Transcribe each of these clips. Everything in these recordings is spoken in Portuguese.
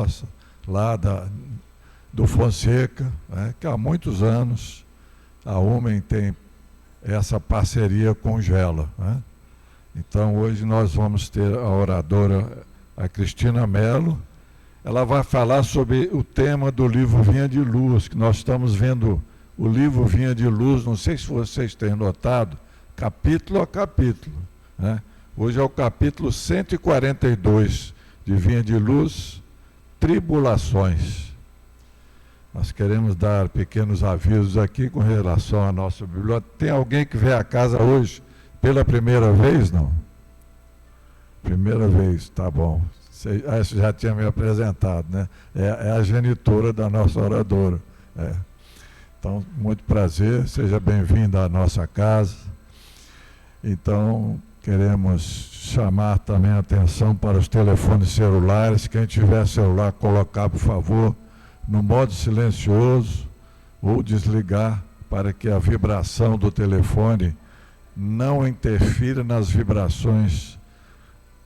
nossa, lá do Fonseca, né, que há muitos anos a UMEN tem essa parceria com o Gela, né? Então hoje nós vamos ter a oradora, a Cristina Mello. Ela vai falar sobre o tema do livro Vinha de Luz, que nós estamos vendo o livro Vinha de Luz, não sei se vocês têm notado, capítulo a capítulo, né? Hoje é o capítulo 142 de Vinha de Luz, Tribulações. Nós queremos dar pequenos avisos aqui com relação à nossa biblioteca. Tem alguém que vem à casa hoje pela primeira vez, não? Primeira vez, tá bom. Você já tinha me apresentado, né? É a genitora da nossa oradora. Então, muito prazer, seja bem-vinda à nossa casa. Então, queremos chamar também a atenção para os telefones celulares. Quem tiver celular, colocar, por favor, no modo silencioso ou desligar para que a vibração do telefone não interfira nas vibrações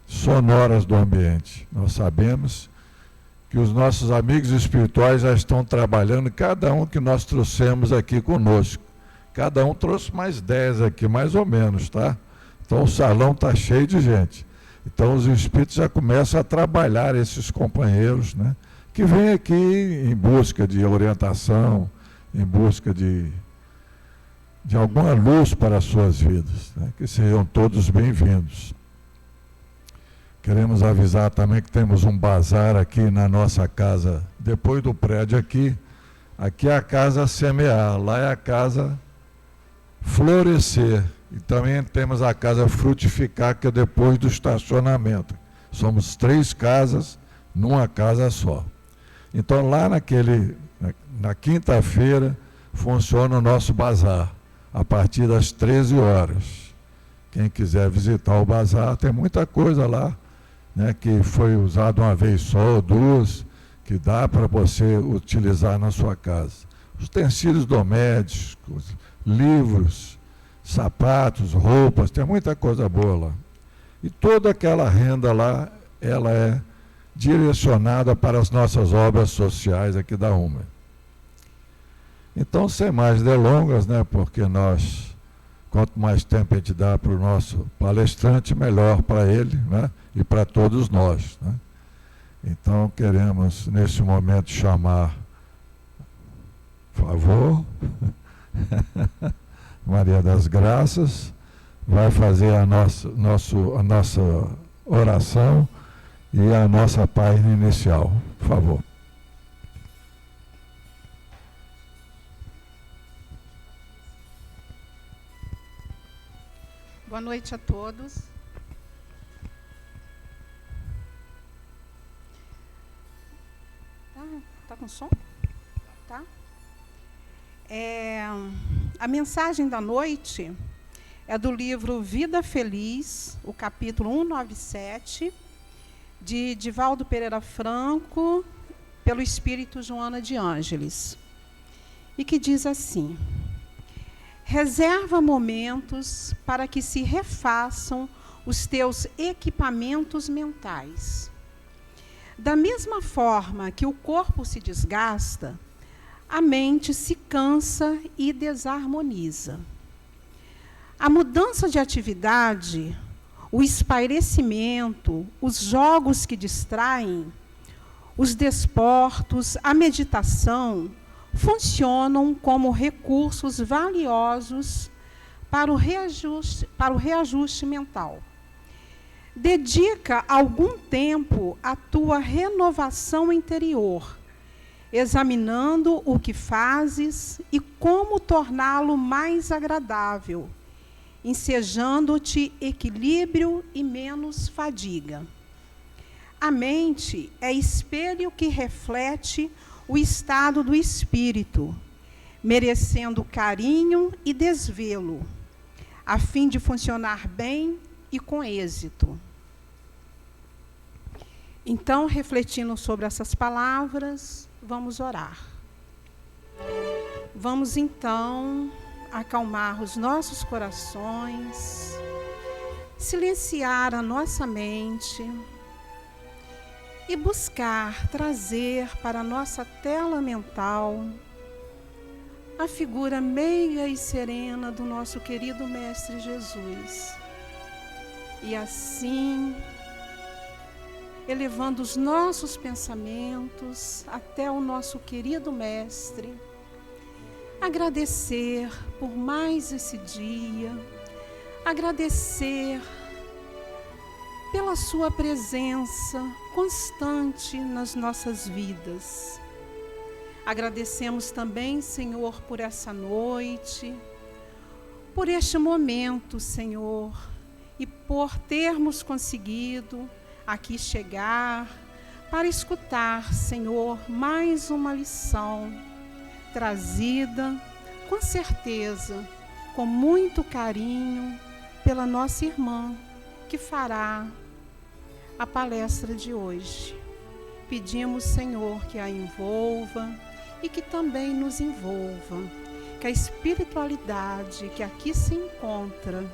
sonoras do ambiente. Nós sabemos que os nossos amigos espirituais já estão trabalhando, cada um que nós trouxemos aqui conosco. Cada um trouxe mais 10 aqui, mais ou menos, tá? Então o salão está cheio de gente. Então os espíritos já começam a trabalhar esses companheiros, né, que vêm aqui em busca de orientação, em busca de alguma luz para as suas vidas, né, que sejam todos bem-vindos. Queremos avisar também que temos um bazar aqui na nossa casa, depois do prédio aqui é a casa Semear, lá é a casa Florescer, e também temos a casa Frutificar, que é depois do estacionamento. Somos 3 casas numa casa só. Então lá na quinta-feira funciona o nosso bazar, a partir das 13 horas. Quem quiser visitar o bazar, tem muita coisa lá, né, que foi usado uma vez só ou duas, que dá para você utilizar na sua casa. Utensílios domésticos, livros, sapatos, roupas, tem muita coisa boa lá. E toda aquela renda lá, ela é direcionada para as nossas obras sociais aqui da UMEN. Então, sem mais delongas, né, porque quanto mais tempo a gente dá para o nosso palestrante, melhor para ele, né, e para todos nós, né? Então, queremos, nesse momento, chamar, por favor, Maria das Graças, vai fazer a nossa oração e a nossa página inicial. Por favor. Boa noite a todos. Tá com som? Tá? A mensagem da noite é do livro Vida Feliz, o capítulo 197, de Divaldo Pereira Franco, pelo Espírito Joana de Ângeles, e que diz assim: reserva momentos para que se refaçam os teus equipamentos mentais. Da mesma forma que o corpo se desgasta, a mente se cansa e desarmoniza. A mudança de atividade, o espairecimento, os jogos que distraem, os desportos, a meditação, funcionam como recursos valiosos para o reajuste mental. Dedica algum tempo à tua renovação interior, examinando o que fazes e como torná-lo mais agradável, ensejando-te equilíbrio e menos fadiga. A mente é espelho que reflete o estado do espírito, merecendo carinho e desvelo, a fim de funcionar bem e com êxito. Então, refletindo sobre essas palavras, vamos orar. Vamos, então, acalmar os nossos corações, silenciar a nossa mente e buscar trazer para a nossa tela mental a figura meiga e serena do nosso querido Mestre Jesus. E assim, elevando os nossos pensamentos até o nosso querido Mestre, agradecer por mais esse dia, agradecer pela sua presença constante nas nossas vidas. Agradecemos também, Senhor, por essa noite, por este momento, Senhor, e por termos conseguido aqui chegar para escutar, Senhor, mais uma lição trazida, com certeza, com muito carinho, pela nossa irmã, que fará a palestra de hoje. Pedimos, Senhor, que a envolva e que também nos envolva, que a espiritualidade que aqui se encontra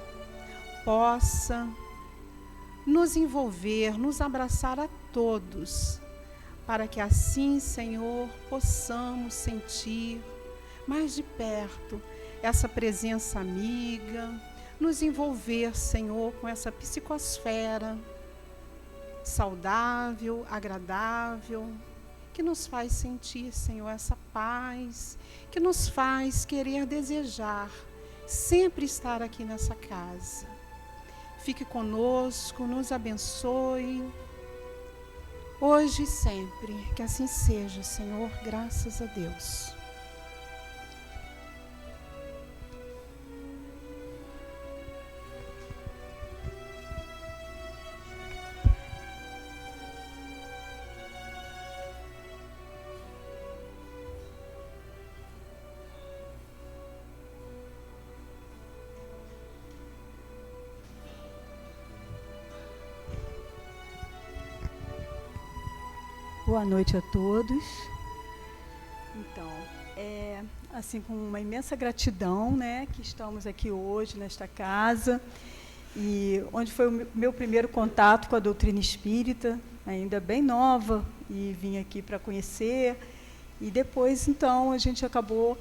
possa nos envolver, nos abraçar a todos, para que assim, Senhor, possamos sentir mais de perto essa presença amiga, nos envolver, Senhor, com essa psicosfera saudável, agradável, que nos faz sentir, Senhor, essa paz, que nos faz querer desejar sempre estar aqui nessa casa. Fique conosco, nos abençoe, hoje e sempre, que assim seja, Senhor, graças a Deus. Boa noite a todos. Então, assim, com uma imensa gratidão, né, que estamos aqui hoje nesta casa, e onde foi o meu primeiro contato com a doutrina espírita, ainda bem nova, e vim aqui para conhecer, e depois, então, a gente acabou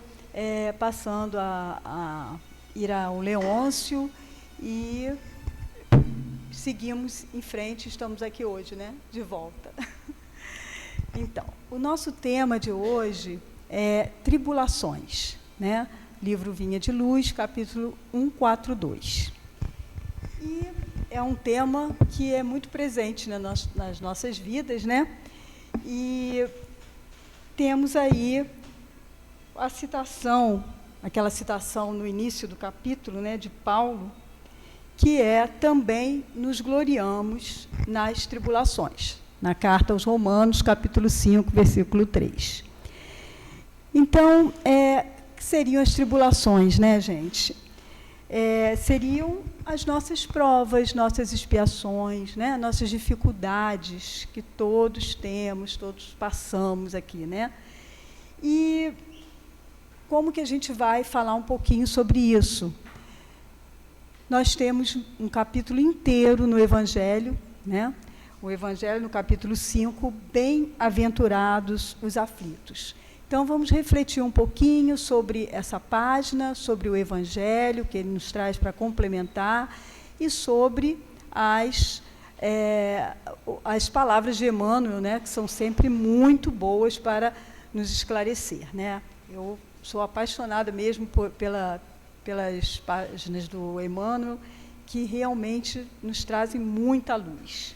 passando a ir ao Leôncio, e seguimos em frente, estamos aqui hoje, né, de volta. Então, o nosso tema de hoje é Tribulações, né? Livro Vinha de Luz, capítulo 142. E é um tema que é muito presente nas nossas vidas, né? E temos aí a citação, aquela citação no início do capítulo, né, de Paulo, que é também nos gloriamos nas tribulações. Na carta aos Romanos, capítulo 5, versículo 3. Então, que seriam as tribulações, né, gente? Seriam as nossas provas, nossas expiações, né, nossas dificuldades que todos temos, todos passamos aqui, né? E como que a gente vai falar um pouquinho sobre isso? Nós temos um capítulo inteiro no Evangelho, né? O Evangelho, no capítulo 5, bem-aventurados os aflitos. Então, vamos refletir um pouquinho sobre essa página, sobre o Evangelho, que ele nos traz para complementar, e sobre as palavras de Emmanuel, né, que são sempre muito boas para nos esclarecer, né? Eu sou apaixonada mesmo pelas páginas do Emmanuel, que realmente nos trazem muita luz.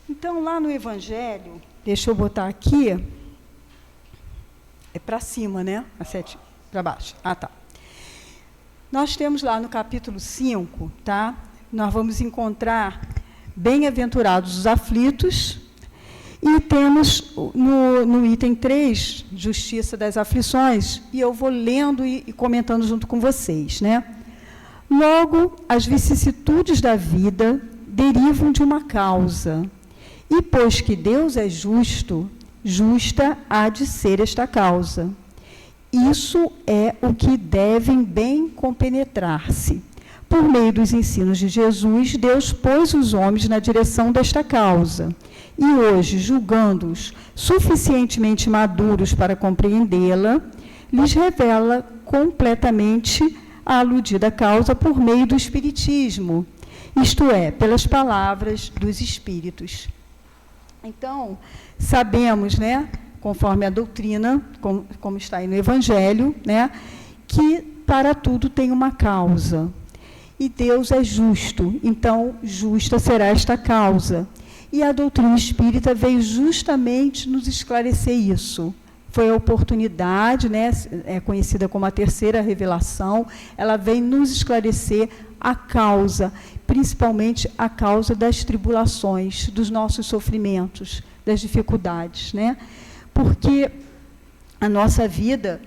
Então, lá no Evangelho, deixa eu botar aqui, é para cima, né? A 7, para baixo. Ah, tá. Nós temos lá no capítulo 5, tá? Nós vamos encontrar bem-aventurados os aflitos, e temos no item 3, justiça das aflições, e eu vou lendo e comentando junto com vocês, né? Logo, as vicissitudes da vida derivam de uma causa, e pois que Deus é justo, justa há de ser esta causa. Isso é o que devem bem compenetrar-se, Por meio dos ensinos de Jesus, Deus pôs os homens na direção desta causa. E hoje, julgando-os suficientemente maduros para compreendê-la, lhes revela completamente a aludida causa por meio do Espiritismo, isto é, pelas palavras dos Espíritos. Então, sabemos, né, conforme a doutrina, como está aí no Evangelho, né, que para tudo tem uma causa. E Deus é justo, então justa será esta causa. E a doutrina espírita veio justamente nos esclarecer isso. Foi a oportunidade, né, é conhecida como a terceira revelação, ela vem nos esclarecer a causa, principalmente a causa das tribulações, dos nossos sofrimentos, das dificuldades, né? Porque a nossa vida,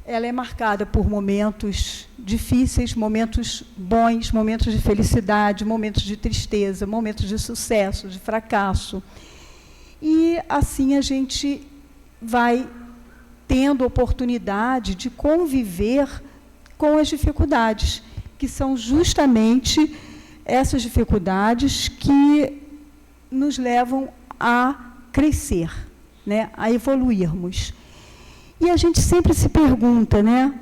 ela é marcada por momentos difíceis, momentos bons, momentos de felicidade, momentos de tristeza, momentos de sucesso, de fracasso. E assim a gente vai tendo oportunidade de conviver com as dificuldades, que são justamente essas dificuldades que nos levam a crescer, né, a evoluirmos. E a gente sempre se pergunta, né,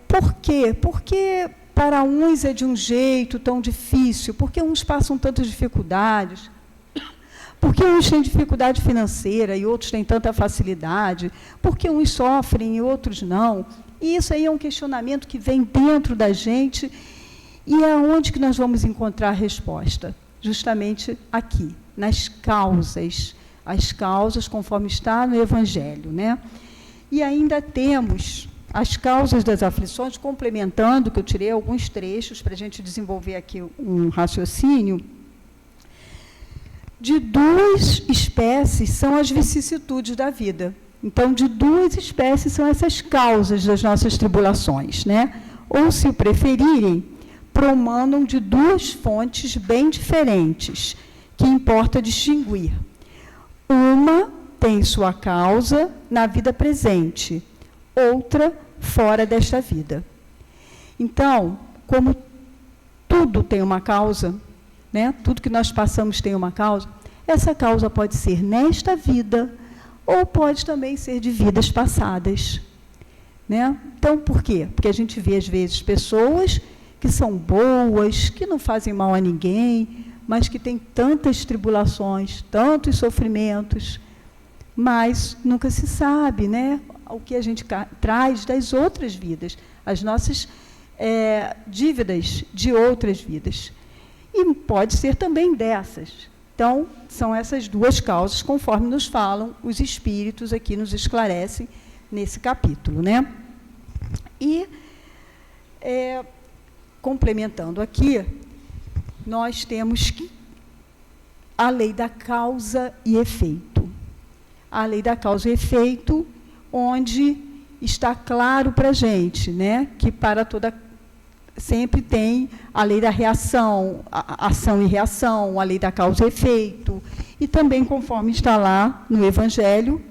por quê? Por que para uns é de um jeito tão difícil? Por que uns passam tantas dificuldades? Por que uns têm dificuldade financeira e outros têm tanta facilidade? Por que uns sofrem e outros não? E isso aí é um questionamento que vem dentro da gente, e é onde que nós vamos encontrar a resposta? Justamente aqui, nas causas. As causas conforme está no Evangelho, né? E ainda temos as causas das aflições, complementando, que eu tirei alguns trechos para a gente desenvolver aqui um raciocínio. De duas espécies são as vicissitudes da vida. Então, de duas espécies são essas causas das nossas tribulações, né? Ou, se o preferirem, promanam de duas fontes bem diferentes, que importa distinguir. Uma tem sua causa na vida presente, outra fora desta vida. Então, como tudo tem uma causa, né? Tudo que nós passamos tem uma causa, essa causa pode ser nesta vida, ou pode também ser de vidas passadas, né? Então, por quê? Porque a gente vê, às vezes, pessoas que são boas, que não fazem mal a ninguém, mas que têm tantas tribulações, tantos sofrimentos, mas nunca se sabe, né, o que a gente traz das outras vidas, as nossas dívidas de outras vidas. E pode ser também dessas. Então, são essas duas causas, conforme nos falam os espíritos aqui, nos esclarecem nesse capítulo, né? E, complementando aqui, nós temos a lei da causa e efeito. A lei da causa e efeito, onde está claro para a gente, né, que para toda sempre tem a lei da reação, a ação e reação, a lei da causa e efeito, e também, conforme está lá no Evangelho,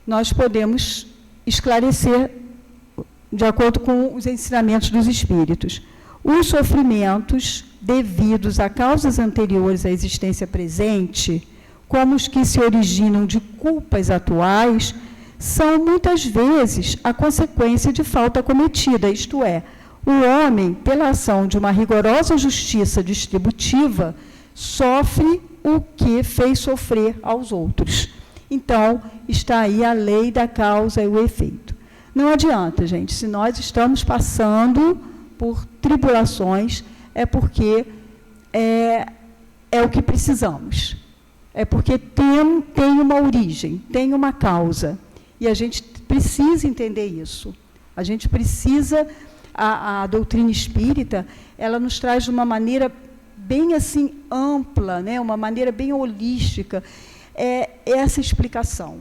nós podemos esclarecer, de acordo com os ensinamentos dos Espíritos, os sofrimentos devidos a causas anteriores à existência presente, como os que se originam de culpas atuais, são muitas vezes a consequência de falta cometida, isto é, o homem, pela ação de uma rigorosa justiça distributiva, sofre o que fez sofrer aos outros. Então, está aí a lei da causa e o efeito. Não adianta, gente, se nós estamos passando por tribulações, é porque é o que precisamos. É porque tem uma origem, tem uma causa. E a gente precisa entender isso. A gente precisa... A doutrina espírita, ela nos traz de uma maneira bem assim ampla, né? Uma maneira bem holística, essa explicação.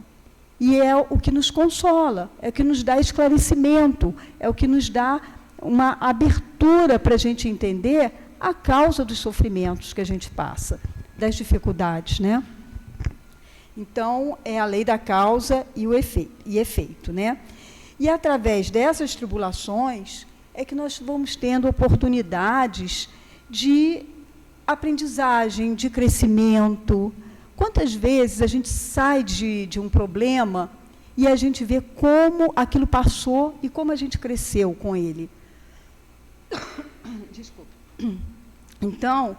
E é o que nos consola, é o que nos dá esclarecimento, é o que nos dá uma abertura para a gente entender a causa dos sofrimentos que a gente passa, das dificuldades, né? Então, é a lei da causa e o efeito, né? E através dessas tribulações é que nós vamos tendo oportunidades de aprendizagem, de crescimento. Quantas vezes a gente sai de um problema e a gente vê como aquilo passou e como a gente cresceu com ele. Desculpa. Então,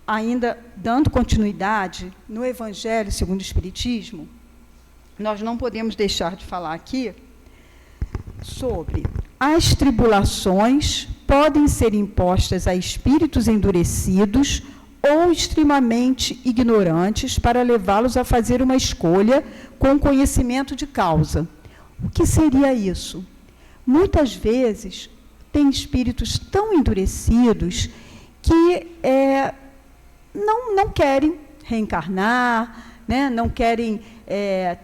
ainda dando continuidade, no Evangelho segundo o Espiritismo, nós não podemos deixar de falar aqui sobre as tribulações podem ser impostas a espíritos endurecidos ou extremamente ignorantes para levá-los a fazer uma escolha com conhecimento de causa. O que seria isso? Muitas vezes, tem espíritos tão endurecidos que não querem reencarnar, né? Não querem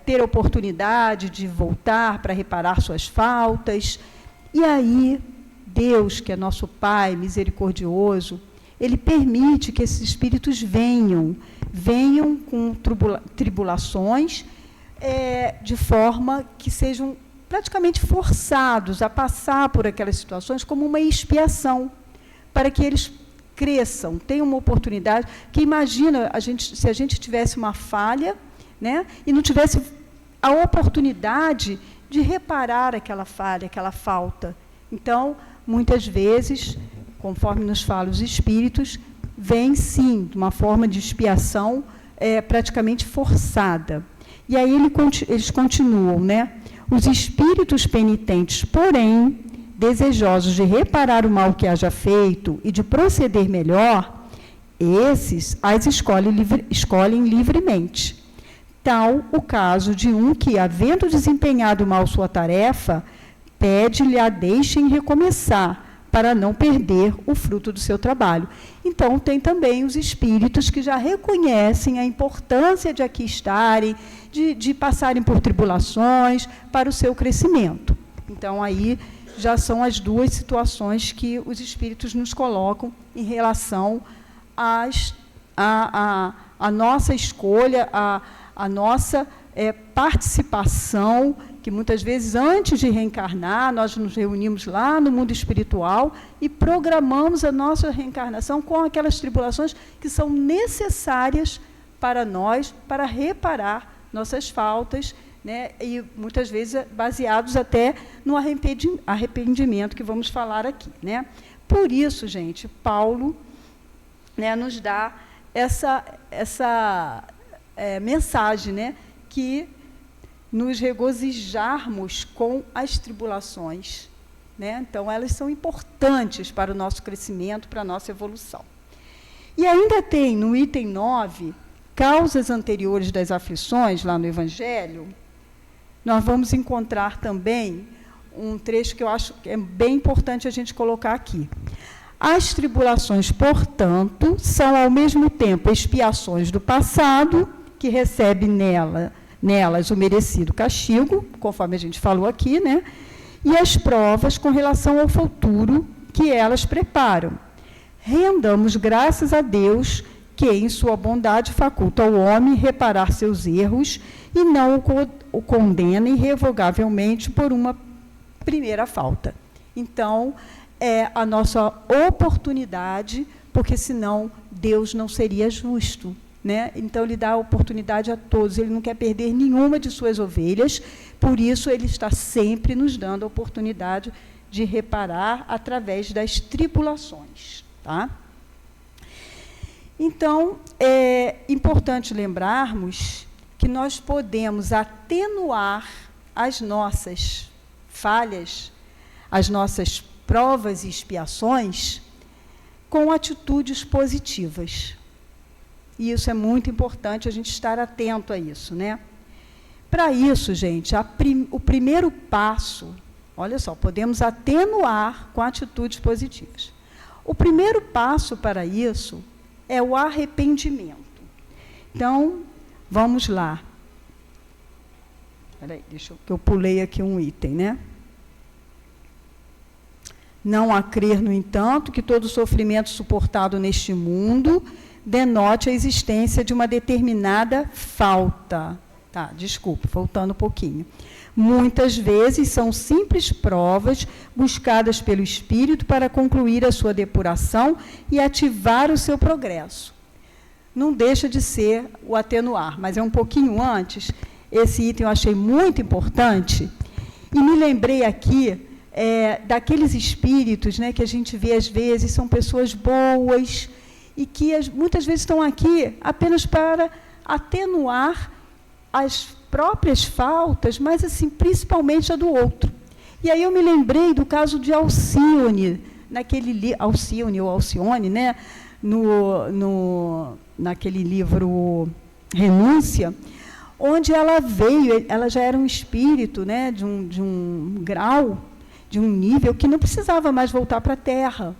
ter oportunidade de voltar para reparar suas faltas. E aí, Deus, que é nosso Pai misericordioso, Ele permite que esses espíritos venham com tribulações, de forma que sejam praticamente forçados a passar por aquelas situações como uma expiação, para que eles cresçam, tenham uma oportunidade. Que imagina, se a gente tivesse uma falha, né, e não tivesse a oportunidade de reparar aquela falha, aquela falta. Então, muitas vezes, conforme nos falam os espíritos, vem sim de uma forma de expiação praticamente forçada. E aí eles continuam, né? Os espíritos penitentes, porém, desejosos de reparar o mal que haja feito e de proceder melhor, esses as escolhem livremente. Tal o caso de um que, havendo desempenhado mal sua tarefa, pede-lhe a deixem recomeçar, para não perder o fruto do seu trabalho. Então, tem também os espíritos que já reconhecem a importância de aqui estarem, de passarem por tribulações para o seu crescimento. Então, aí já são as duas situações que os espíritos nos colocam em relação à nossa escolha, a nossa participação, que muitas vezes, antes de reencarnar, nós nos reunimos lá no mundo espiritual e programamos a nossa reencarnação com aquelas tribulações que são necessárias para nós, para reparar nossas faltas, né, e muitas vezes baseados até no arrependimento que vamos falar aqui, né? Por isso, gente, Paulo, né, nos dá essa mensagem, né, que nos regozijarmos com as tribulações, né? Então, elas são importantes para o nosso crescimento, para a nossa evolução. E ainda tem, no item 9, causas anteriores das aflições, lá no Evangelho, nós vamos encontrar também um trecho que eu acho que é bem importante a gente colocar aqui. As tribulações, portanto, são ao mesmo tempo expiações do passado, que recebe nelas o merecido castigo, conforme a gente falou aqui, né? E as provas com relação ao futuro que elas preparam. Rendamos graças a Deus que, em sua bondade, faculta ao homem reparar seus erros e não o condena irrevogavelmente por uma primeira falta. Então, é a nossa oportunidade, porque senão Deus não seria justo, né? Então, Ele dá a oportunidade a todos, Ele não quer perder nenhuma de suas ovelhas, por isso Ele está sempre nos dando a oportunidade de reparar através das tribulações. Tá? Então, é importante lembrarmos que nós podemos atenuar as nossas falhas, as nossas provas e expiações, com atitudes positivas. E isso é muito importante a gente estar atento a isso, né? Para isso, gente, o primeiro passo, olha só, podemos atenuar com atitudes positivas. O primeiro passo para isso é o arrependimento. Então, vamos lá. Espera aí, que eu pulei aqui um item, né? Não há crer, no entanto, que todo sofrimento suportado neste mundo denote a existência de uma determinada falta. Tá, desculpe, voltando um pouquinho. Muitas vezes são simples provas buscadas pelo Espírito para concluir a sua depuração e ativar o seu progresso. Não deixa de ser o atenuar, mas é um pouquinho antes. Esse item eu achei muito importante e me lembrei aqui daqueles espíritos, né, que a gente vê às vezes, são pessoas boas e que muitas vezes estão aqui apenas para atenuar as próprias faltas, mas assim, principalmente a do outro. E aí eu me lembrei do caso de Alcione, Alcione ou Alcione, né, naquele livro Renúncia, onde ela veio, ela já era um espírito, né, de um grau, de um nível que não precisava mais voltar para a Terra.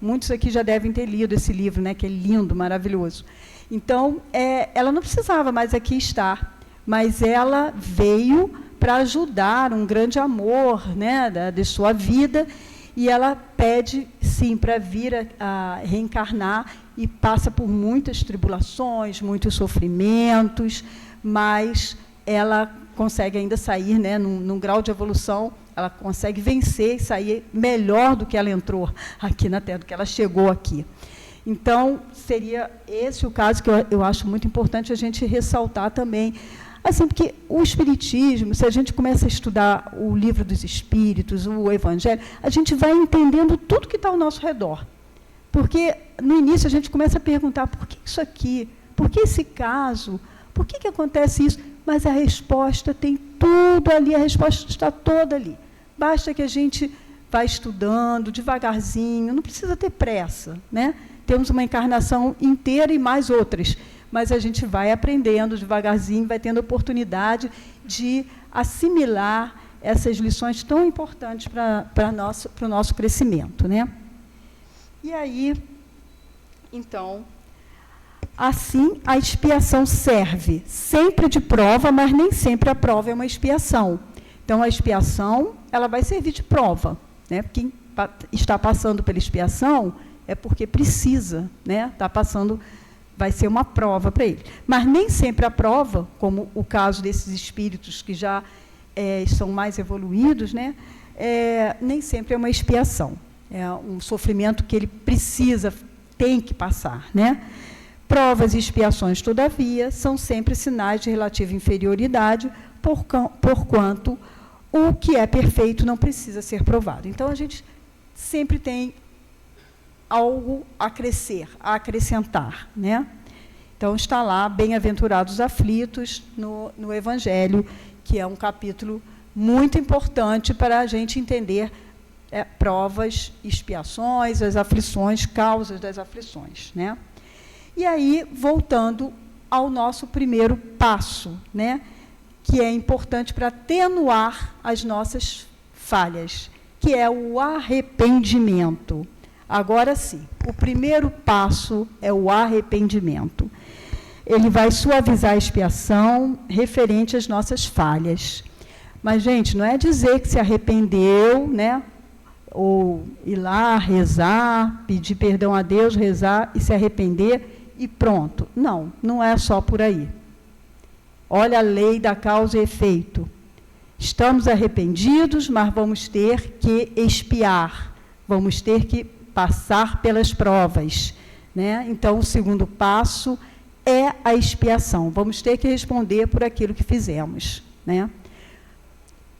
Muitos aqui já devem ter lido esse livro, né, que é lindo, maravilhoso. Então, ela não precisava mais aqui estar, mas ela veio para ajudar um grande amor, né, de sua vida, e ela pede, sim, para vir a reencarnar e passa por muitas tribulações, muitos sofrimentos, mas ela consegue ainda sair, né, num grau de evolução, ela consegue vencer e sair melhor do que ela entrou aqui na Terra, do que ela chegou aqui. Então, seria esse o caso que eu acho muito importante a gente ressaltar também. Assim, porque o Espiritismo, se a gente começa a estudar o Livro dos Espíritos, o Evangelho, a gente vai entendendo tudo que está ao nosso redor. Porque, no início, a gente começa a perguntar, por que isso aqui? Por que esse caso? Por que acontece isso? Mas a resposta tem tudo ali, a resposta está toda ali. Basta que a gente vá estudando devagarzinho, não precisa ter pressa, né? Temos uma encarnação inteira e mais outras, mas a gente vai aprendendo devagarzinho, vai tendo oportunidade de assimilar essas lições tão importantes para o nosso crescimento, né? E aí, então, assim, a expiação serve sempre de prova, mas nem sempre a prova é uma expiação. Então, a expiação, ela vai servir de prova, né? Quem está passando pela expiação é porque precisa, né? Está passando, vai ser uma prova para ele. Mas nem sempre a prova, como o caso desses espíritos que já são mais evoluídos, né? Nem sempre é uma expiação. É um sofrimento que ele tem que passar, né? Provas e expiações, todavia, são sempre sinais de relativa inferioridade, porquanto o que é perfeito não precisa ser provado. Então, a gente sempre tem algo a crescer, a acrescentar, né? Então, está lá, bem-aventurados os aflitos, no Evangelho, que é um capítulo muito importante para a gente entender provas, expiações, as aflições, causas das aflições, né? E aí, voltando ao nosso primeiro passo, né, que é importante para atenuar as nossas falhas, que é o arrependimento. Agora sim, o primeiro passo é o arrependimento. Ele vai suavizar a expiação referente às nossas falhas. Mas, gente, não é dizer que se arrependeu, né, ou ir lá rezar, pedir perdão a Deus, rezar e se arrepender e pronto. Não, não é só por aí. Olha a lei da causa e efeito. Estamos arrependidos, mas vamos ter que expiar, vamos ter que passar pelas provas, né? Então, o segundo passo é a expiação. Vamos ter que responder por aquilo que fizemos, né?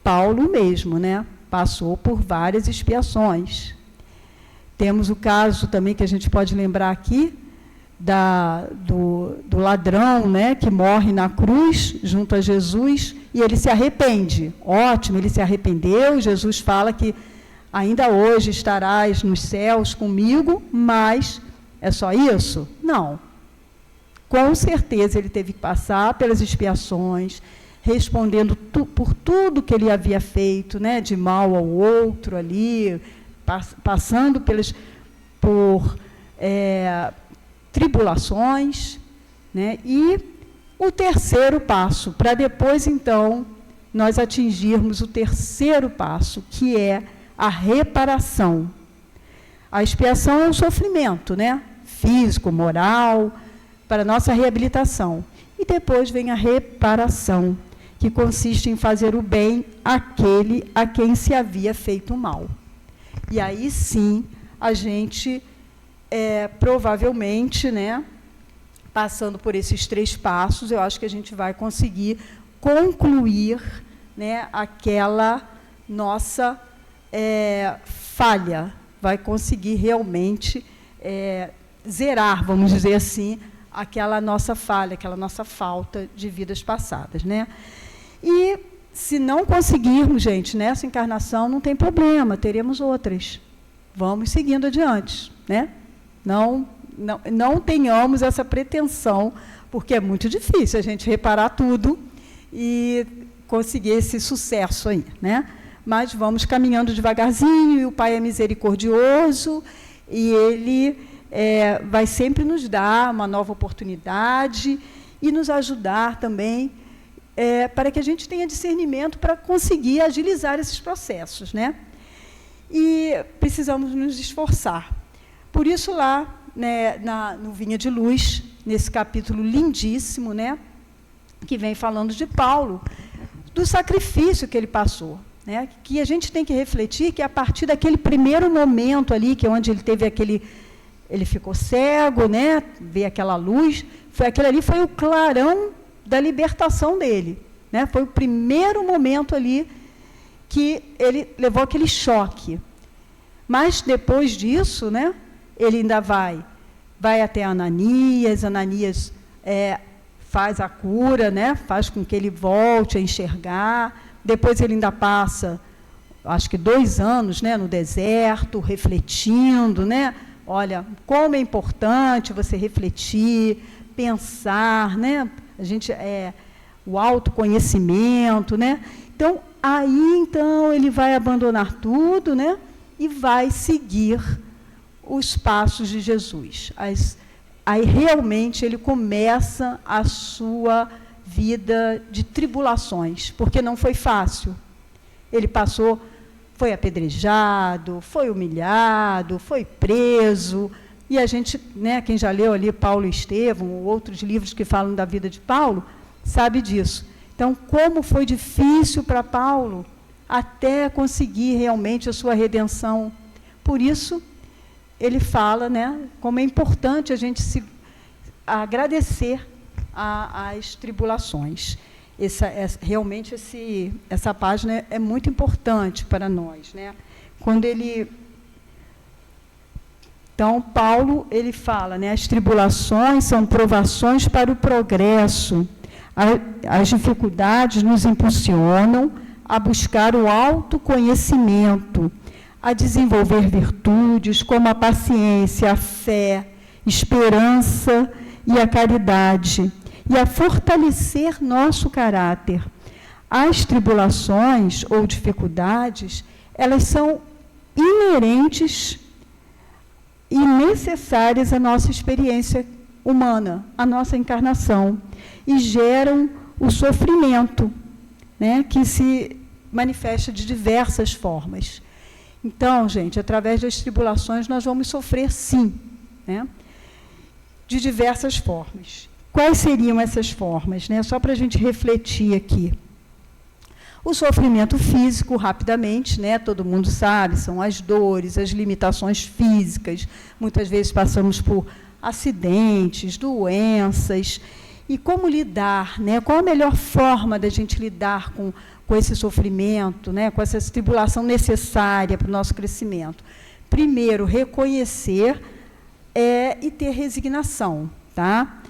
Paulo mesmo, né, passou por várias expiações. Temos o caso também que a gente pode lembrar aqui, do ladrão, né, que morre na cruz junto a Jesus e ele se arrepende. Ótimo, ele se arrependeu. Jesus fala que ainda hoje estarás nos céus comigo, mas é só isso? Não. Com certeza ele teve que passar pelas expiações, respondendo por tudo que ele havia feito, né, de mal ao outro ali, passando por tribulações, né? E o terceiro passo, para depois, então, nós atingirmos o terceiro passo, que é a reparação. A expiação é um sofrimento, né? Físico, moral, para a nossa reabilitação. E depois vem a reparação, que consiste em fazer o bem àquele a quem se havia feito o mal. E aí sim, a gente, provavelmente, né, passando por esses 3 passos, eu acho que a gente vai conseguir concluir, né, aquela nossa falha, vai conseguir realmente zerar, vamos dizer assim, aquela nossa falha, aquela nossa falta de vidas passadas, né? E se não conseguirmos, gente, nessa encarnação, não tem problema, teremos outras. Vamos seguindo adiante, né? Não tenhamos essa pretensão, porque é muito difícil a gente reparar tudo e conseguir esse sucesso aí, né? Mas vamos caminhando devagarzinho, e o Pai é misericordioso, e Ele vai sempre nos dar uma nova oportunidade e nos ajudar também para que a gente tenha discernimento para conseguir agilizar esses processos, né? E precisamos nos esforçar. Por isso, lá, né, no Vinha de Luz, nesse capítulo lindíssimo, né, que vem falando de Paulo, do sacrifício que ele passou, né, que a gente tem que refletir que a partir daquele primeiro momento ali, que é onde ele teve ele ficou cego, né, vê aquela luz, aquele ali foi o clarão da libertação dele, né, foi o primeiro momento ali que ele levou aquele choque. Mas depois disso, né, ele ainda vai até Ananias faz a cura, né, faz com que ele volte a enxergar. Depois ele ainda passa, acho que 2 anos, né, no deserto, refletindo, né? Olha, como é importante você refletir, pensar, né? A gente o autoconhecimento, né? Então, então ele vai abandonar tudo, né? E vai seguir os passos de Jesus. Aí realmente ele começa a sua vida de tribulações, porque não foi fácil. Ele foi apedrejado, foi humilhado, foi preso, e a gente, né, quem já leu ali Paulo e Estevão, ou outros livros que falam da vida de Paulo, sabe disso. Então, como foi difícil para Paulo até conseguir realmente a sua redenção. Por isso, ele fala, né, como é importante a gente agradecer às tribulações. Realmente, essa página é muito importante para nós, né? Então, Paulo, ele fala, né, as tribulações são provações para o progresso. As dificuldades nos impulsionam a buscar o autoconhecimento, a desenvolver virtudes como a paciência, a fé, esperança e a caridade, e a fortalecer nosso caráter. As tribulações ou dificuldades, elas são inerentes e necessárias à nossa experiência humana, à nossa encarnação, e geram o sofrimento, né, que se manifesta de diversas formas. Então, gente, através das tribulações nós vamos sofrer, sim, né, de diversas formas. Quais seriam essas formas, né? Só para a gente refletir aqui. O sofrimento físico, rapidamente, né, todo mundo sabe, são as dores, as limitações físicas. Muitas vezes passamos por acidentes, doenças. E como lidar, né? Qual a melhor forma da gente lidar com esse sofrimento, né? Com essa tribulação necessária para o nosso crescimento? Primeiro, reconhecer e ter resignação, tá?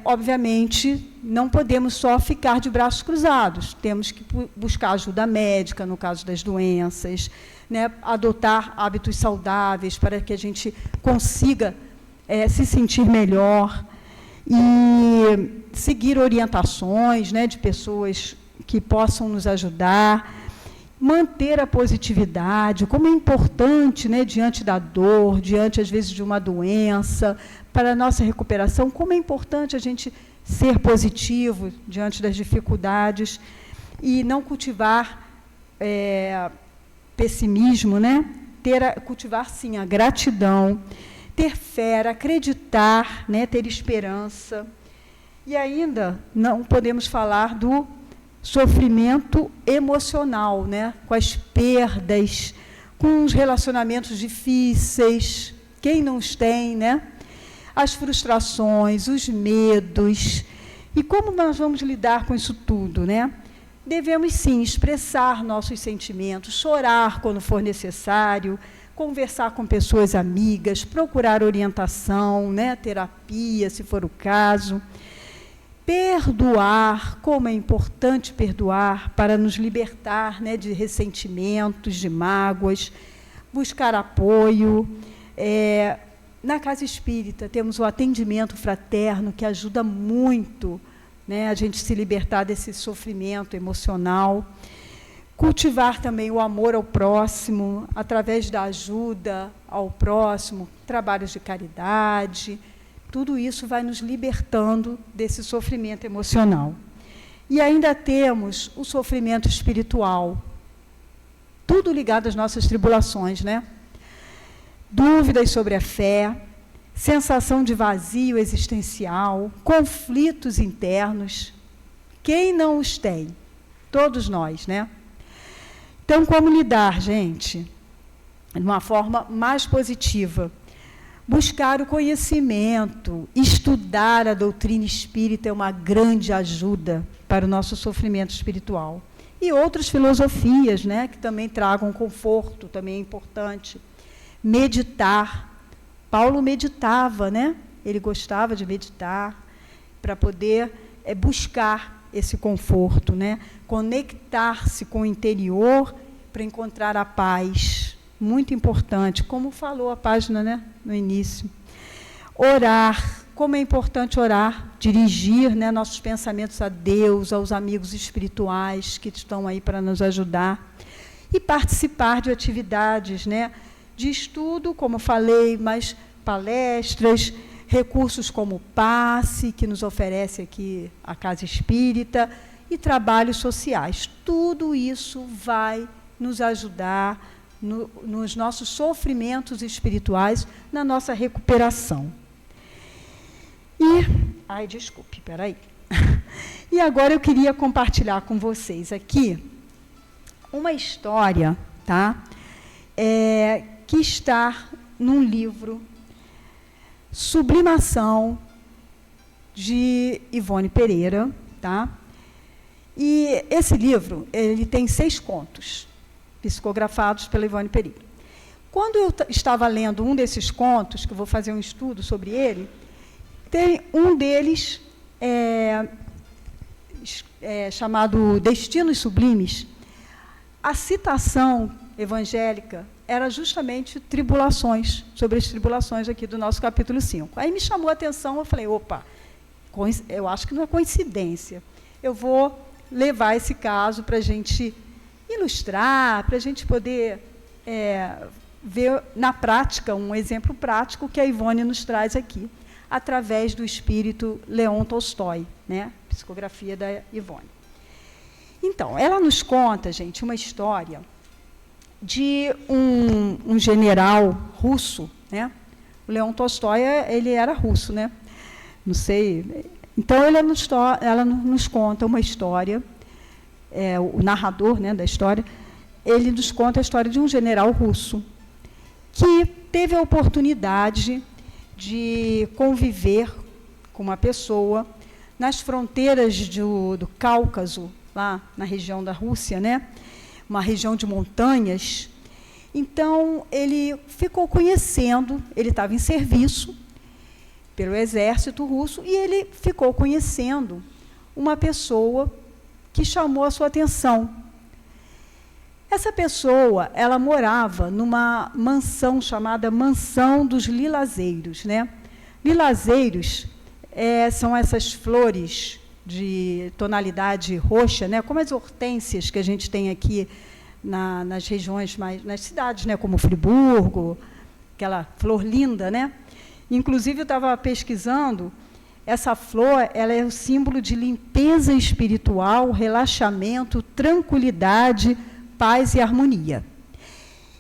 Obviamente, não podemos só ficar de braços cruzados, temos que buscar ajuda médica, no caso das doenças, né, adotar hábitos saudáveis para que a gente consiga se sentir melhor e seguir orientações, né, de pessoas que possam nos ajudar, manter a positividade, como é importante, né, diante da dor, diante, às vezes, de uma doença, para a nossa recuperação, como é importante a gente ser positivo diante das dificuldades e não cultivar pessimismo, né? Cultivar, sim, a gratidão, ter fé, acreditar, né? Ter esperança E ainda não podemos falar do sofrimento emocional, né? Com as perdas, com os relacionamentos difíceis, quem não os tem, né? As frustrações, os medos. E como nós vamos lidar com isso tudo, né? Devemos, sim, expressar nossos sentimentos, chorar quando for necessário, conversar com pessoas amigas, procurar orientação, né? Terapia, se for o caso. Perdoar, como é importante perdoar para nos libertar, né, de ressentimentos, de mágoas, buscar apoio. Na Casa Espírita temos o atendimento fraterno, que ajuda muito, né, a gente se libertar desse sofrimento emocional. Cultivar também o amor ao próximo, através da ajuda ao próximo, trabalhos de caridade. Tudo isso vai nos libertando desse sofrimento emocional. E ainda temos o sofrimento espiritual, tudo ligado às nossas tribulações, né? Dúvidas sobre a fé, sensação de vazio existencial, conflitos internos. Quem não os tem? Todos nós, né? Então, como lidar, gente? De uma forma mais positiva. Buscar o conhecimento, estudar a doutrina espírita é uma grande ajuda para o nosso sofrimento espiritual. E outras filosofias, né, que também tragam conforto, também é importante. Meditar. Paulo meditava, né? Ele gostava de meditar para poder buscar esse conforto, né? Conectar-se com o interior para encontrar a paz. Muito importante, como falou a página, né, no início. Orar, como é importante orar, dirigir, né, nossos pensamentos a Deus, aos amigos espirituais que estão aí para nos ajudar. E participar de atividades, né, de estudo, como falei, mas palestras, recursos como o Passe, que nos oferece aqui a Casa Espírita, e trabalhos sociais. Tudo isso vai nos ajudar nos nossos sofrimentos espirituais, na nossa recuperação. Desculpe, peraí. E agora eu queria compartilhar com vocês aqui uma história, tá? Que está num livro, Sublimação, de Ivone Pereira, tá? E esse livro, ele tem 6 contos, psicografados pela Ivone Pereira. Quando eu estava lendo um desses contos, que eu vou fazer um estudo sobre ele, tem um deles chamado Destinos Sublimes. A citação evangélica era justamente tribulações, sobre as tribulações aqui do nosso capítulo 5. Aí me chamou a atenção, eu falei, opa, eu acho que não é coincidência. Eu vou levar esse caso para a gente ilustrar, para a gente poder ver na prática, um exemplo prático que a Ivone nos traz aqui, através do espírito Leon Tolstói, né? Psicografia da Ivone. Então, ela nos conta, gente, uma história de um general russo, né? O Leon Tolstói, ele era russo, né? Não sei. Então, ela nos conta uma história, o narrador, né, da história, ele nos conta a história de um general russo que teve a oportunidade de conviver com uma pessoa nas fronteiras do Cáucaso, lá na região da Rússia, né? Uma região de montanhas. Então, ele ficou conhecendo, ele estava em serviço pelo exército russo, e ele ficou conhecendo uma pessoa que chamou a sua atenção. Essa pessoa, ela morava numa mansão chamada Mansão dos Lilazeiros, né? Lilazeiros são essas flores de tonalidade roxa, né? Como as hortênsias que a gente tem aqui nas regiões nas cidades, né? Como Friburgo, aquela flor linda, né? Inclusive, eu estava pesquisando, essa flor, ela é o símbolo de limpeza espiritual, relaxamento, tranquilidade, paz e harmonia.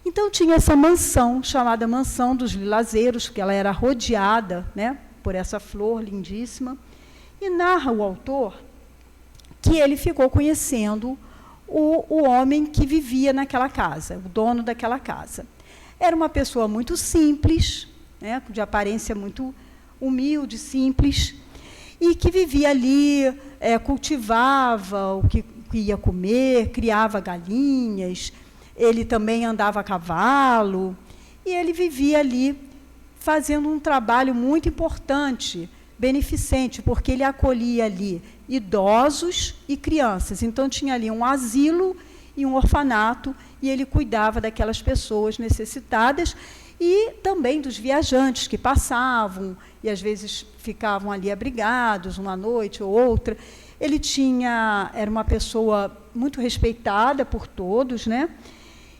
Então, tinha essa mansão, chamada Mansão dos Lilazeiros, porque ela era rodeada, né, por essa flor lindíssima, E narra o autor que ele ficou conhecendo o homem que vivia naquela casa, o dono daquela casa. Era uma pessoa muito simples, né, de aparência muito humilde, simples, e que vivia ali, cultivava o que ia comer, criava galinhas, ele também andava a cavalo, e ele vivia ali fazendo um trabalho muito importante, beneficente, porque ele acolhia ali idosos e crianças. Então, tinha ali um asilo e um orfanato, e ele cuidava daquelas pessoas necessitadas e também dos viajantes que passavam e, às vezes, ficavam ali abrigados uma noite ou outra. Ele era uma pessoa muito respeitada por todos, né?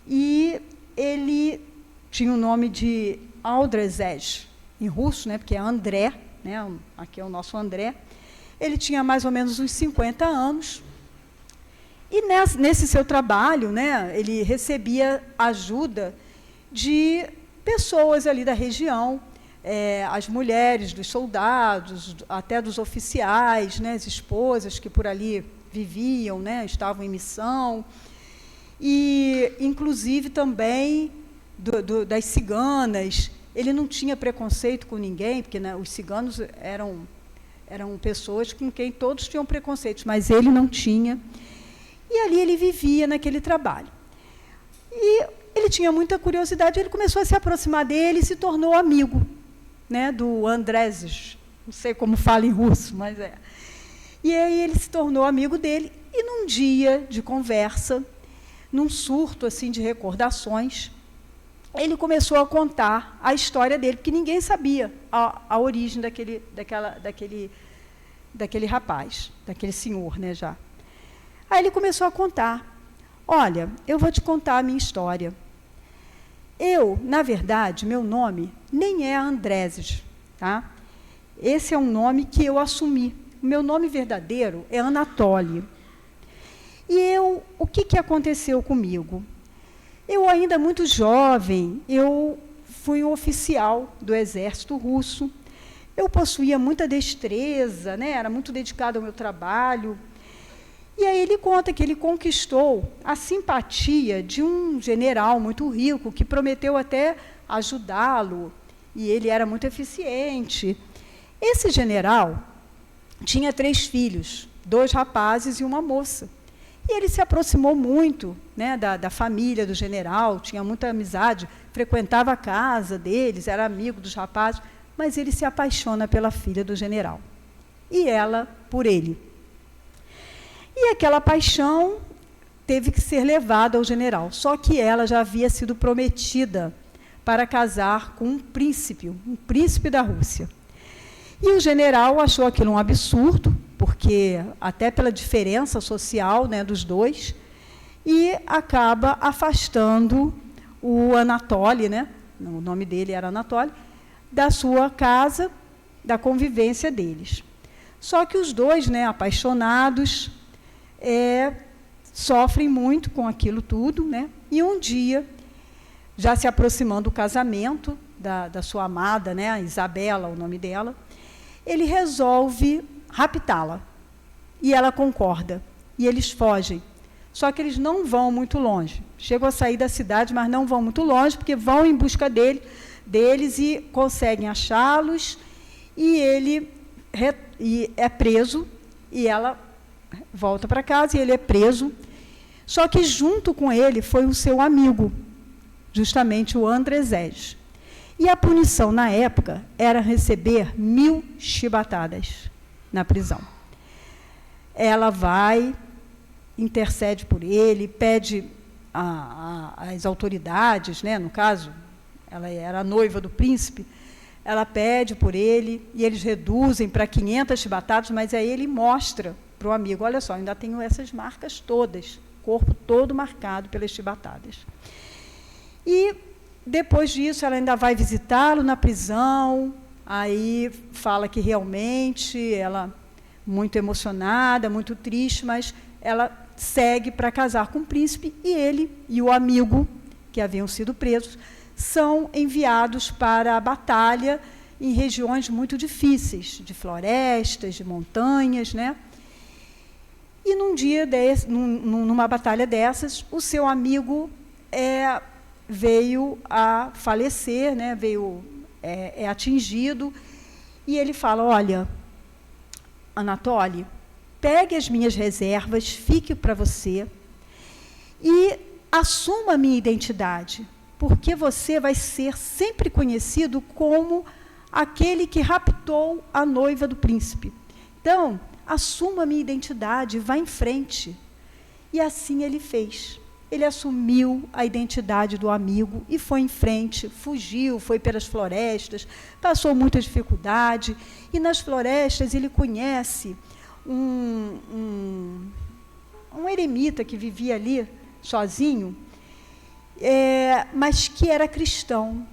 E ele tinha o nome de Aldrezej, em russo, né? Porque é André, né? Aqui é o nosso André. Ele tinha mais ou menos uns 50 anos. E nesse seu trabalho, né, ele recebia ajuda de pessoas ali da região, as mulheres dos soldados, até dos oficiais, né, as esposas que por ali viviam, né, estavam em missão, e inclusive também das ciganas. Ele não tinha preconceito com ninguém, porque, né, os ciganos eram pessoas com quem todos tinham preconceitos, mas ele não tinha. E ali ele vivia naquele trabalho. E ele tinha muita curiosidade, ele começou a se aproximar dele e se tornou amigo, né, do Andrezej, não sei como fala em russo, mas é. E aí ele se tornou amigo dele, e num dia de conversa, num surto assim de recordações, ele começou a contar a história dele, porque ninguém sabia a origem daquele rapaz, daquele senhor, né, já. Aí ele começou a contar. Olha, eu vou te contar a minha história. Na verdade, meu nome nem é Andrezej, tá? Esse é um nome que eu assumi. O meu nome verdadeiro é Anatoly. E o que aconteceu comigo? Eu, ainda muito jovem, eu fui um oficial do exército russo. Eu possuía muita destreza, né? Era muito dedicado ao meu trabalho. E aí ele conta que ele conquistou a simpatia de um general muito rico, que prometeu até ajudá-lo, e ele era muito eficiente. Esse general tinha 3 filhos, 2 rapazes e uma moça. E ele se aproximou muito, né, da família do general, tinha muita amizade, frequentava a casa deles, era amigo dos rapazes, mas ele se apaixona pela filha do general. E ela por ele. E aquela paixão teve que ser levada ao general, só que ela já havia sido prometida para casar com um príncipe da Rússia. E o general achou aquilo um absurdo, porque até pela diferença social, né, dos dois, e acaba afastando o Anatoly, né, o nome dele era Anatoly, da sua casa, da convivência deles. Só que os dois, né, apaixonados, sofrem muito com aquilo tudo, né? E um dia, já se aproximando do casamento da sua amada, né, a Isabela, o nome dela, ele resolve raptá-la. E ela concorda. E eles fogem. Só que eles não vão muito longe. Chegam a sair da cidade, mas não vão muito longe, porque vão em busca deles e conseguem achá-los. E ele é preso, e ela volta para casa, e ele é preso. Só que junto com ele foi o seu amigo, justamente o Andrezej. E a punição, na época, era receber 1000 chibatadas na prisão. Ela vai, intercede por ele, pede às autoridades, né, no caso, ela era a noiva do príncipe, ela pede por ele, e eles reduzem para 500 chibatadas, mas aí ele mostra para o amigo, olha só, ainda tenho essas marcas todas, corpo todo marcado pelas chibatadas. E, depois disso, ela ainda vai visitá-lo na prisão, aí fala que realmente ela, muito emocionada, muito triste, mas ela segue para casar com o príncipe, e ele e o amigo, que haviam sido presos, são enviados para a batalha, em regiões muito difíceis, de florestas, de montanhas, né? E numa batalha dessas, o seu amigo veio a falecer, né? É atingido, e ele fala: olha, Anatoly, pegue as minhas reservas, fique para você e assuma a minha identidade, porque você vai ser sempre conhecido como aquele que raptou a noiva do príncipe. Então, assuma a minha identidade, vá em frente. E assim ele fez. Ele assumiu a identidade do amigo e foi em frente, fugiu, foi pelas florestas, passou muita dificuldade, e nas florestas ele conhece um eremita que vivia ali sozinho, mas que era cristão.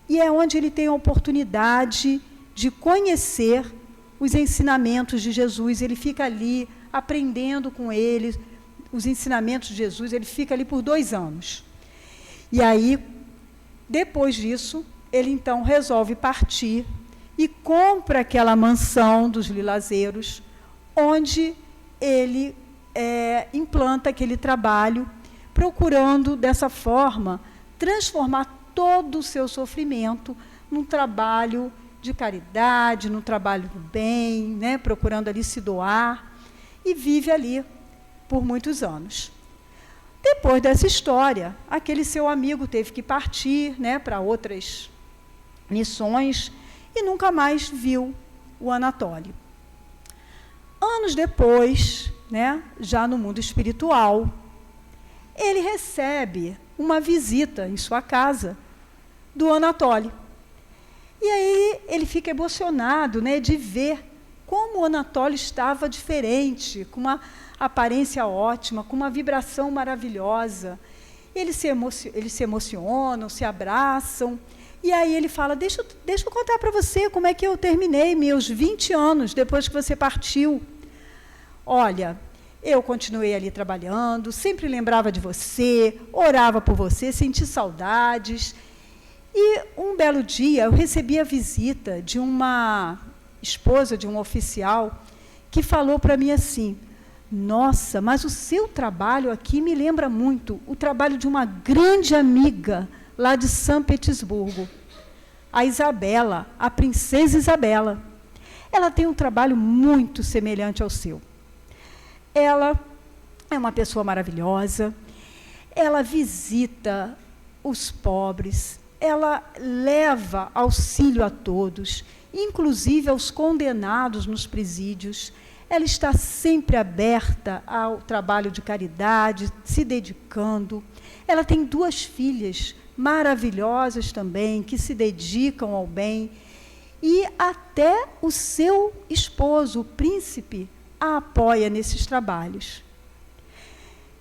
E é onde ele tem a oportunidade de conhecer os ensinamentos de Jesus. Ele fica ali aprendendo com ele os ensinamentos de Jesus, ele fica ali por 2 anos. E aí, depois disso, ele então resolve partir e compra aquela mansão dos lilazeiros, onde ele implanta aquele trabalho, procurando, dessa forma, transformar todo o seu sofrimento num trabalho de caridade, num trabalho do bem, né, procurando ali se doar, e vive ali por muitos anos. Depois dessa história, aquele seu amigo teve que partir, né, para outras missões e nunca mais viu o Anatoly. Anos depois, né, já no mundo espiritual, ele recebe uma visita em sua casa do Anatoly. E aí ele fica emocionado, né, de ver como o Anatoly estava diferente, com uma aparência ótima, com uma vibração maravilhosa. Eles se emocionam, se abraçam, e aí ele fala: deixa eu contar para você como é que eu terminei meus 20 anos depois que você partiu. Olha, eu continuei ali trabalhando, sempre lembrava de você, orava por você, senti saudades. E um belo dia eu recebi a visita de uma esposa de um oficial que falou para mim assim: nossa, mas o seu trabalho aqui me lembra muito o trabalho de uma grande amiga lá de São Petersburgo, a Isabela, a princesa Isabela. Ela tem um trabalho muito semelhante ao seu. Ela é uma pessoa maravilhosa, ela visita os pobres, ela leva auxílio a todos, inclusive aos condenados nos presídios. Ela está sempre aberta ao trabalho de caridade, se dedicando. Ela tem 2 filhas maravilhosas também, que se dedicam ao bem. E até o seu esposo, o príncipe, a apoia nesses trabalhos.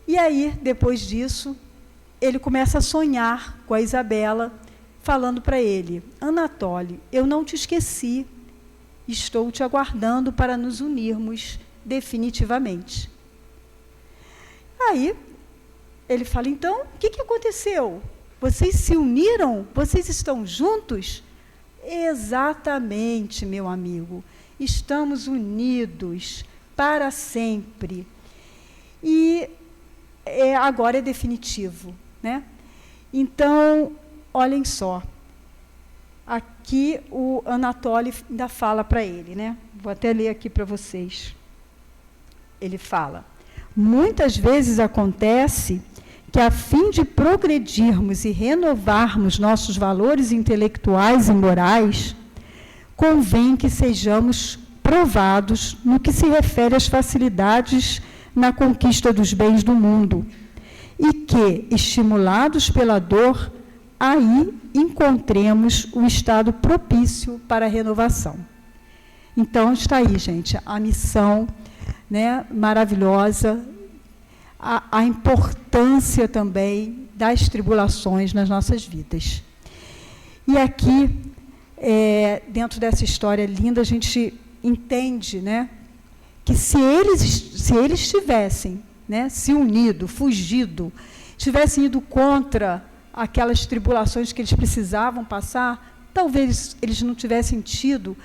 E aí, depois disso, ele começa a sonhar com a Isabela, falando para ele: Anatoly, eu não te esqueci, estou te aguardando para nos unirmos definitivamente. Aí, ele fala: então, o que aconteceu? Vocês se uniram? Vocês estão juntos? Exatamente, meu amigo, estamos unidos para sempre. E agora é definitivo, né? Então, olhem só, aqui o Anatoly ainda fala para ele, né? Vou até ler aqui para vocês. Ele fala: muitas vezes acontece que, a fim de progredirmos e renovarmos nossos valores intelectuais e morais, convém que sejamos provados no que se refere às facilidades na conquista dos bens do mundo, e que, estimulados pela dor, aí encontremos o estado propício para a renovação. Então, está aí, gente, a missão, né, maravilhosa, a importância também das tribulações nas nossas vidas. E aqui, dentro dessa história linda, a gente entende, né, que se eles tivessem, né, se unido, fugido, tivessem ido contra aquelas tribulações que eles precisavam passar, talvez eles não tivessem tido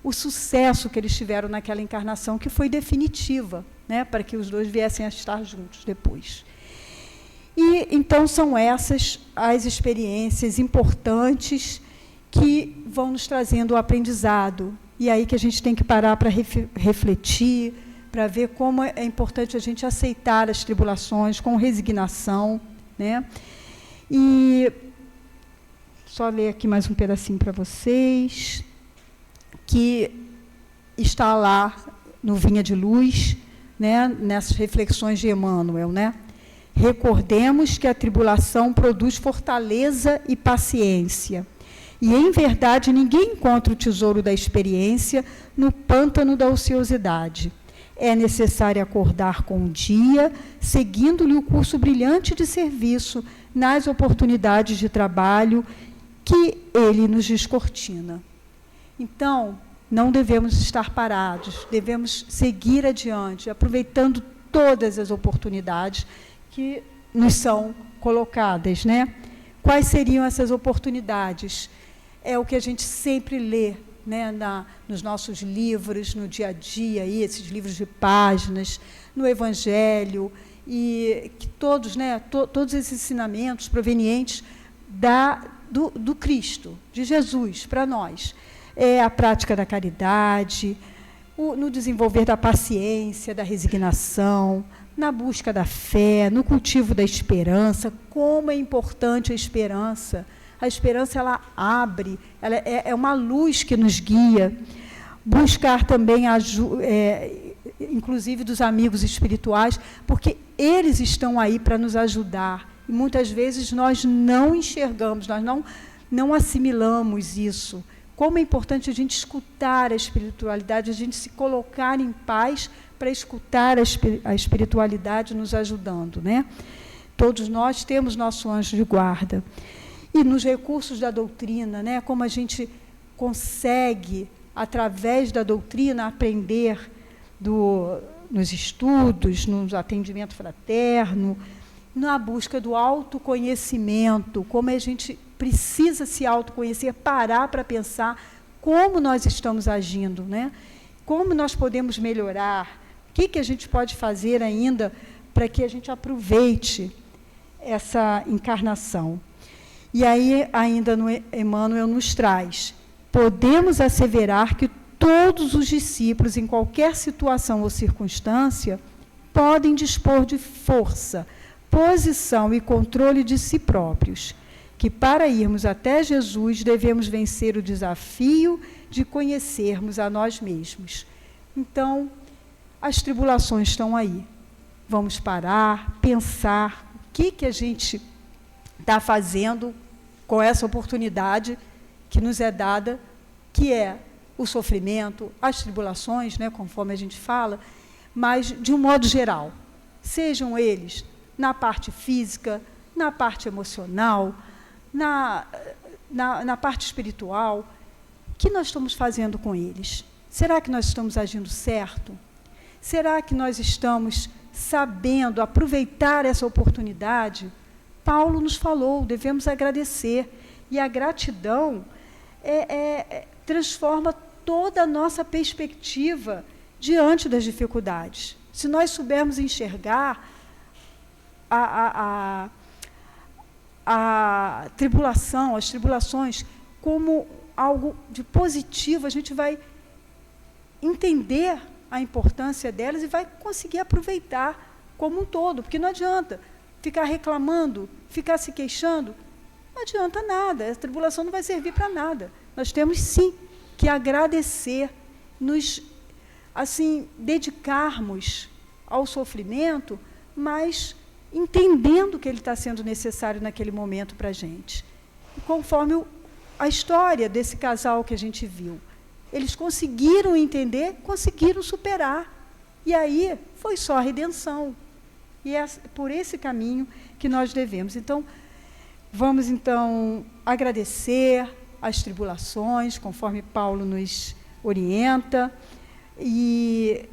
o sucesso que eles tiveram naquela encarnação, que foi definitiva, né, para que os dois viessem a estar juntos depois. E, então, são essas as experiências importantes que vão nos trazendo o aprendizado. E aí que a gente tem que parar para refletir, para ver como é importante a gente aceitar as tribulações com resignação, né? E só ler aqui mais um pedacinho para vocês, que está lá no Vinha de Luz, né, nessas reflexões de Emmanuel, né? Recordemos que a tribulação produz fortaleza e paciência. E, em verdade, ninguém encontra o tesouro da experiência no pântano da ociosidade. É necessário acordar com o dia, seguindo-lhe o curso brilhante de serviço nas oportunidades de trabalho que ele nos descortina. Então, não devemos estar parados, devemos seguir adiante, aproveitando todas as oportunidades que nos são colocadas, né? Quais seriam essas oportunidades? É o que a gente sempre lê, né, nos nossos livros, no dia a dia, aí, esses livros de páginas, no Evangelho, e que todos, né, todos esses ensinamentos provenientes do Cristo, de Jesus, para nós. É a prática da caridade, no desenvolver da paciência, da resignação, na busca da fé, no cultivo da esperança. Como é importante a esperança. A esperança, ela abre, ela é uma luz que nos guia. Buscar também, inclusive, dos amigos espirituais, porque eles estão aí para nos ajudar. E muitas vezes nós não enxergamos, nós não assimilamos isso. Como é importante a gente escutar a espiritualidade, a gente se colocar em paz para escutar a espiritualidade nos ajudando, né? Todos nós temos nosso anjo de guarda. E nos recursos da doutrina, né, como a gente consegue, através da doutrina, aprender nos estudos, no atendimento fraterno, na busca do autoconhecimento, como a gente precisa se autoconhecer, parar para pensar como nós estamos agindo, né? Como nós podemos melhorar, o que a gente pode fazer ainda para que a gente aproveite essa encarnação. E aí, ainda no Emmanuel nos traz, podemos asseverar que todos os discípulos, em qualquer situação ou circunstância, podem dispor de força, posição e controle de si próprios, que para irmos até Jesus devemos vencer o desafio de conhecermos a nós mesmos. Então, as tribulações estão aí. Vamos parar, pensar o que a gente está fazendo com essa oportunidade que nos é dada, que é o sofrimento, as tribulações, né, conforme a gente fala, mas de um modo geral, sejam eles na parte física, na parte emocional, na parte espiritual. O que nós estamos fazendo com eles? Será que nós estamos agindo certo? Será que nós estamos sabendo aproveitar essa oportunidade? Paulo nos falou, devemos agradecer. E a gratidão transforma toda a nossa perspectiva diante das dificuldades. Se nós soubermos enxergar a tribulação, as tribulações, como algo de positivo, a gente vai entender a importância delas e vai conseguir aproveitar como um todo, porque não adianta ficar reclamando, ficar se queixando, não adianta nada, a tribulação não vai servir para nada. Nós temos, sim, que agradecer, nos, assim, dedicarmos ao sofrimento, mas entendendo que ele está sendo necessário naquele momento para a gente. Conforme a história desse casal que a gente viu. Eles conseguiram entender, conseguiram superar. E aí foi só a redenção. E é por esse caminho que nós devemos. Então, vamos então agradecer as tribulações, conforme Paulo nos orienta, e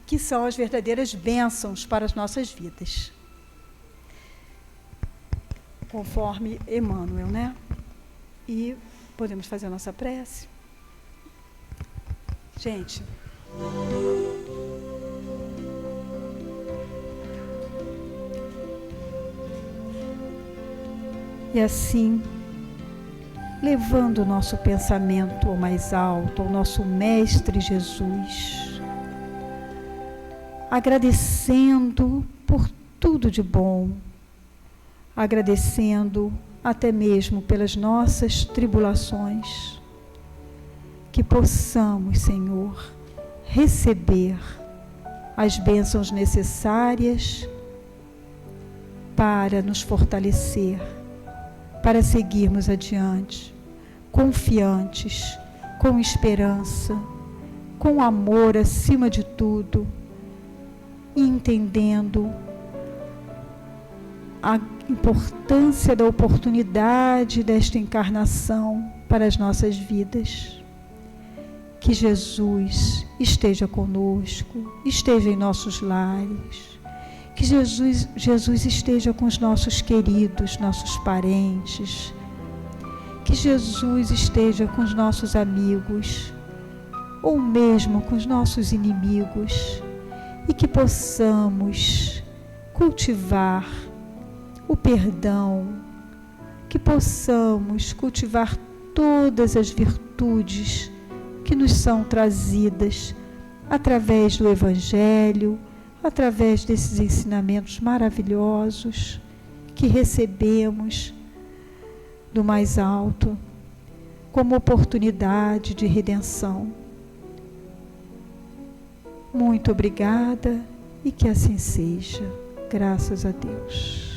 que são as verdadeiras bênçãos para as nossas vidas. Conforme Emmanuel, né? E Podemos fazer a nossa prece? Gente, e assim, levando o nosso pensamento ao mais alto, ao nosso Mestre Jesus, agradecendo por tudo de bom, agradecendo até mesmo pelas nossas tribulações, que possamos, Senhor, receber as bênçãos necessárias para nos fortalecer, para seguirmos adiante, confiantes, com esperança, com amor acima de tudo, e entendendo a importância da oportunidade desta encarnação para as nossas vidas. Que Jesus esteja conosco, esteja em nossos lares, que Jesus esteja com os nossos queridos, nossos parentes, que Jesus esteja com os nossos amigos, ou mesmo com os nossos inimigos, e que possamos cultivar o perdão, que possamos cultivar todas as virtudes que nos são trazidas através do Evangelho, através desses ensinamentos maravilhosos que recebemos do mais alto, como oportunidade de redenção. Muito obrigada e que assim seja. Graças a Deus.